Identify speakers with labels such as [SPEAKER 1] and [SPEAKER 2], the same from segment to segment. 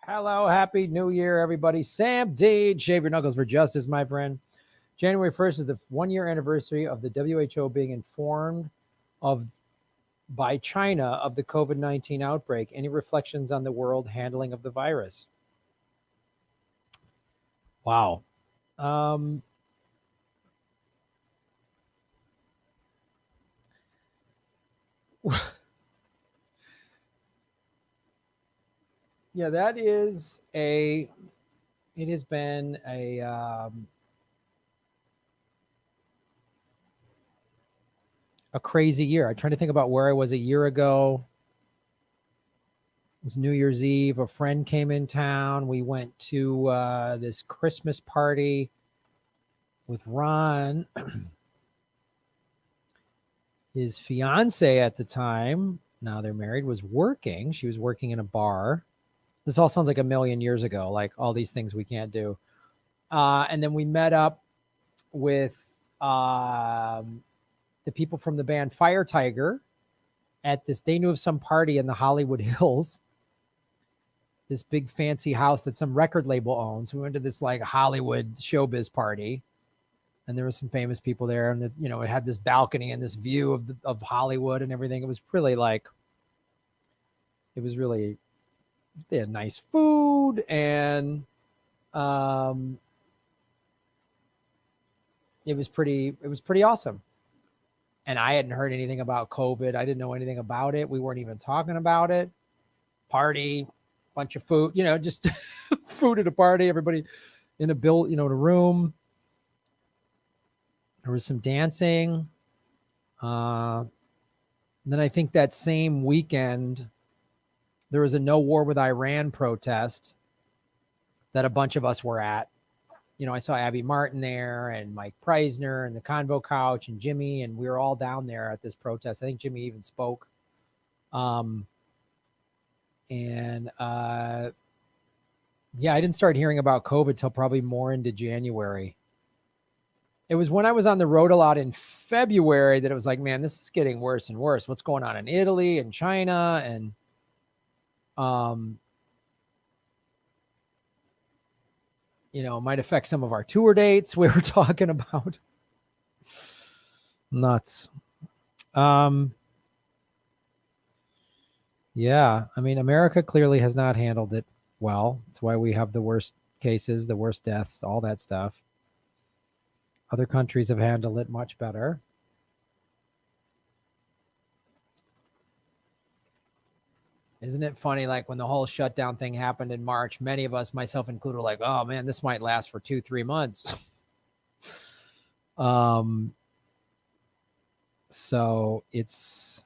[SPEAKER 1] Hello, happy new year, everybody. Sam Deed, shave your knuckles for justice, my friend. January 1st is the 1 year anniversary of the WHO being informed of by China of the COVID-19 outbreak. Any reflections on the world handling of the virus? Wow. Um, yeah, it has been a crazy year. I'm trying to think about where I was a year ago. It was New Year's Eve. A friend came in town. We went to this Christmas party with Ron. His fiance at the time, now they're married, was working. She was working in a bar. This all sounds like a million years ago, like all these things we can't do. And then we met up with the people from the band Fire Tiger at this. They knew of some party in the Hollywood Hills, this big fancy house that some record label owns. We went to this like Hollywood showbiz party, and there were some famous people there, and it had this balcony and this view of Hollywood and everything. It was really they had nice food, and it was pretty awesome. And I hadn't heard anything about COVID. I didn't know anything about it. We weren't even talking about it. Party, bunch of food, just food at a party. Everybody in a a room. There was some dancing. Then I think that same weekend, there was a no war with Iran protest that a bunch of us were at. I saw Abby Martin there and Mike Preisner and the Convo Couch and Jimmy, and we were all down there at this protest. I think Jimmy even spoke. I didn't start hearing about COVID till probably more into January. It was when I was on the road a lot in February that it was like, man, this is getting worse and worse. What's going on in Italy and China? And might affect some of our tour dates we were talking about. Nuts. Yeah, I mean, America clearly has not handled it well. That's why we have the worst cases, the worst deaths, all that stuff. Other countries have handled it much better. Isn't it funny, like when the whole shutdown thing happened in March, many of us, myself included, were like, oh man, this might last for 2-3 months. So it's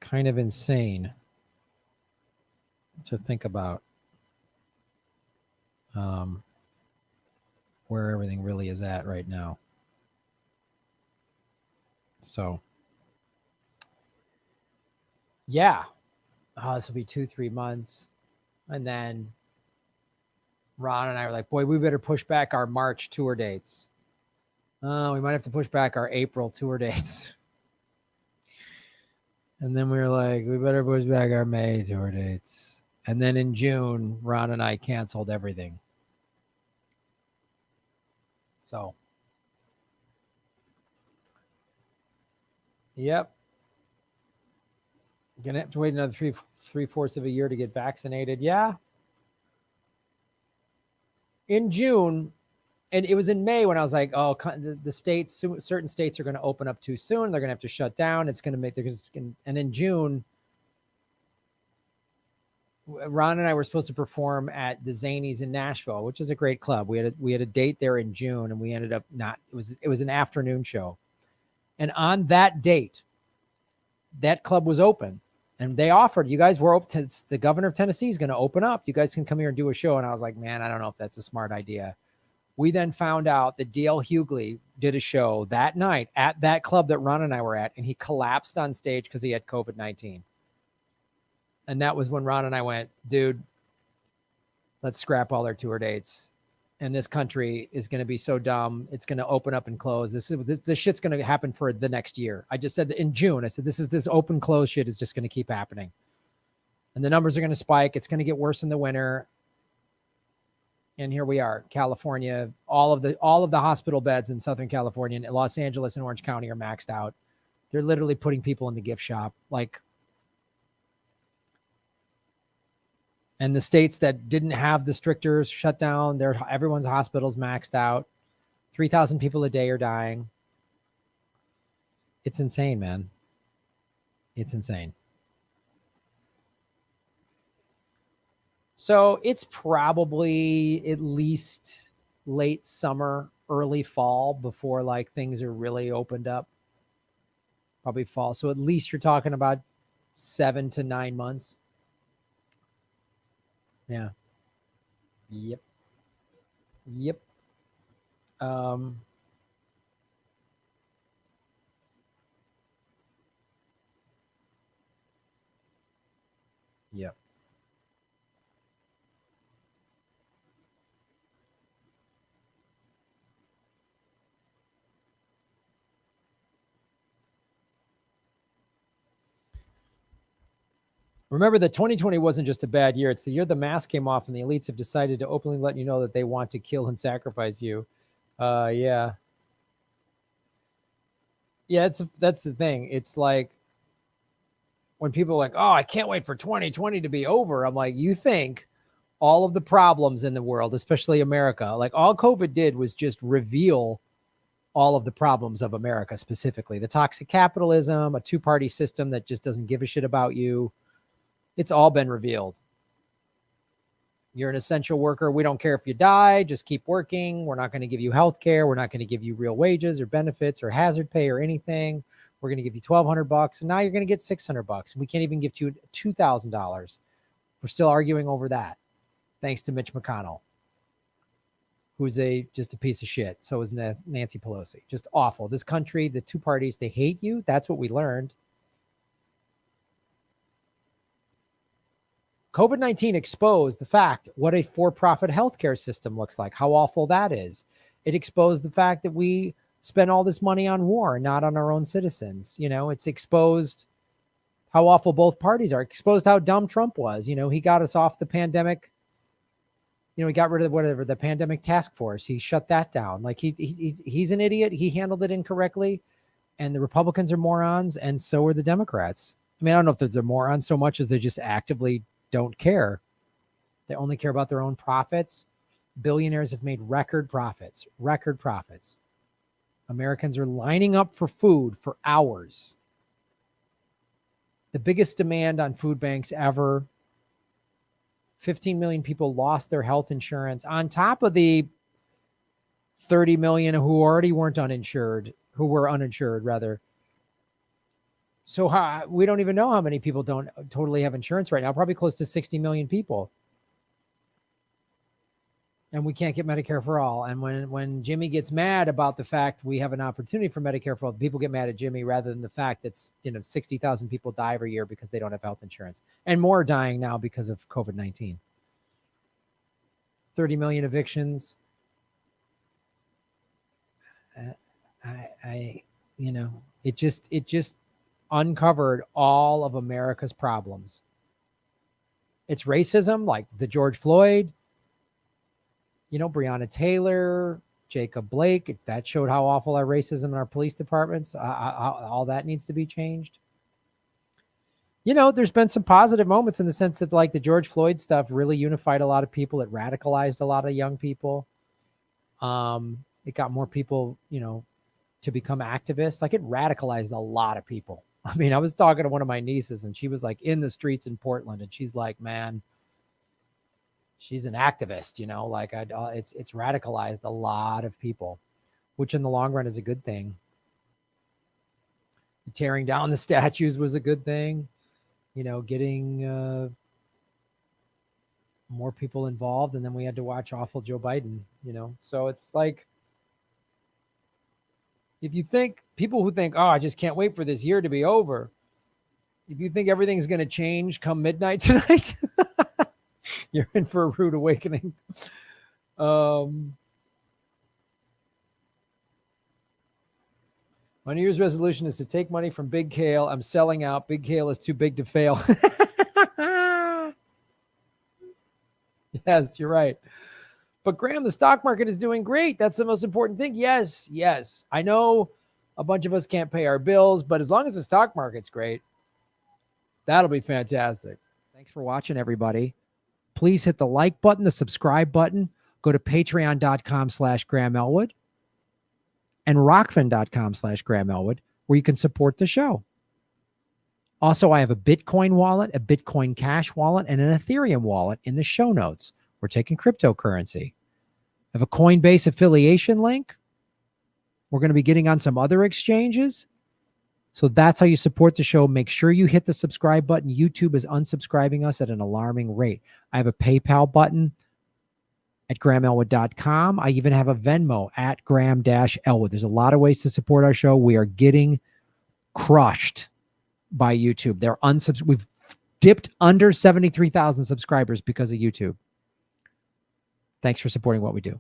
[SPEAKER 1] kind of insane to think about where everything really is at right now. So yeah, this will be 2-3 months. And then Ron and I were like, boy, we better push back our March tour dates. We might have to push back our April tour dates. And then we were like, we better push back our May tour dates. And then in June, Ron and I canceled everything. So, yep. You're gonna have to wait another three-fourths of a year to get vaccinated. Yeah. In June, and it was in May when I was like, oh, the states, certain states are going to open up too soon. They're going to have to shut down. It's going to make, and in June, Ron and I were supposed to perform at the Zanies in Nashville, which is a great club. We had a date there in June, and we ended up not. It was an afternoon show, and on that date, that club was open, and they offered, you guys were open. The governor of Tennessee is going to open up. You guys can come here and do a show. And I was like, man, I don't know if that's a smart idea. We then found out that D.L. Hughley did a show that night at that club that Ron and I were at, and he collapsed on stage because he had COVID-19. And that was when Ron and I went, dude, let's scrap all our tour dates. And this country is going to be so dumb. It's going to open up and close. This shit's going to happen for the next year. I just said in June, I said, this open close shit is just going to keep happening. And the numbers are going to spike. It's going to get worse in the winter. And here we are, California. All of the hospital beds in Southern California and Los Angeles and Orange County are maxed out. They're literally putting people in the gift shop. And the states that didn't have the stricter shutdown, everyone's hospitals maxed out. 3,000 people a day are dying. It's insane, man. It's insane. So it's probably at least late summer, early fall before like things are really opened up. Probably fall. So at least you're talking about 7 to 9 months. Yeah. Yep. Yep. Yep. Remember that 2020 wasn't just a bad year. It's the year the mask came off and the elites have decided to openly let you know that they want to kill and sacrifice you. Yeah. Yeah, that's the thing. It's like when people are like, oh, I can't wait for 2020 to be over. I'm like, you think all of the problems in the world, especially America, like all COVID did was just reveal all of the problems of America, specifically the toxic capitalism, a two-party system that just doesn't give a shit about you. It's all been revealed. You're an essential worker. We don't care if you die. Just keep working. We're not going to give you health care. We're not going to give you real wages or benefits or hazard pay or anything. We're going to give you $1,200, and now you're going to get $600. We can't even give you $2,000. We're still arguing over that, thanks to Mitch McConnell, who's just a piece of shit. So is Nancy Pelosi. Just awful. This country, the two parties, they hate you. That's what we learned. COVID-19 exposed the fact what a for-profit healthcare system looks like, how awful that is. It exposed the fact that we spend all this money on war, not on our own citizens. You know, it's exposed how awful both parties are, exposed how dumb Trump was. You know, he got us off the pandemic. You know, he got rid of the pandemic task force. He shut that down. Like he's an idiot. He handled it incorrectly. And the Republicans are morons, and so are the Democrats. I mean, I don't know if they're morons so much as they just actively don't care. They only care about their own profits. Billionaires have made record profits. Americans are lining up for food for hours. The biggest demand on food banks ever. 15 million people lost their health insurance on top of the 30 million who already weren't uninsured, who were uninsured rather. So we don't even know how many people don't totally have insurance right now, probably close to 60 million people. And we can't get Medicare for all. And when Jimmy gets mad about the fact we have an opportunity for Medicare for all, people get mad at Jimmy rather than the fact that 60,000 people die every year because they don't have health insurance. And more are dying now because of COVID-19. 30 million evictions. It just uncovered all of America's problems. It's racism, like the George Floyd, Breonna Taylor, Jacob Blake. That showed how awful our racism in our police departments, all that needs to be changed. There's been some positive moments in the sense that like the George Floyd stuff really unified a lot of people. It radicalized a lot of young people. It got more people, to become activists. Like it radicalized a lot of people. I mean, I was talking to one of my nieces and she was like in the streets in Portland and she's like, man, she's an activist, like it's radicalized a lot of people, which in the long run is a good thing. Tearing down the statues was a good thing, getting more people involved. And then we had to watch awful Joe Biden, so it's like, if you think people who think, oh, I just can't wait for this year to be over. If you think everything's going to change come midnight tonight, you're in for a rude awakening. My New Year's resolution is to take money from Big Kale. I'm selling out. Big Kale is too big to fail. Yes, you're right. But Graham, the stock market is doing great. That's the most important thing. Yes, yes. I know a bunch of us can't pay our bills, but as long as the stock market's great, that'll be fantastic. Thanks for watching, everybody. Please hit the like button, the subscribe button. Go to patreon.com/Graham Elwood and rockfin.com/Graham Elwood, where you can support the show. Also, I have a Bitcoin wallet, a Bitcoin Cash wallet, and an Ethereum wallet in the show notes. We're taking cryptocurrency. I have a Coinbase affiliation link. We're going to be getting on some other exchanges. So that's how you support the show. Make sure you hit the subscribe button. YouTube is unsubscribing us at an alarming rate. I have a PayPal button at GrahamElwood.com. I even have a Venmo at Graham-Elwood. There's a lot of ways to support our show. We are getting crushed by YouTube. We've dipped under 73,000 subscribers because of YouTube. Thanks for supporting what we do.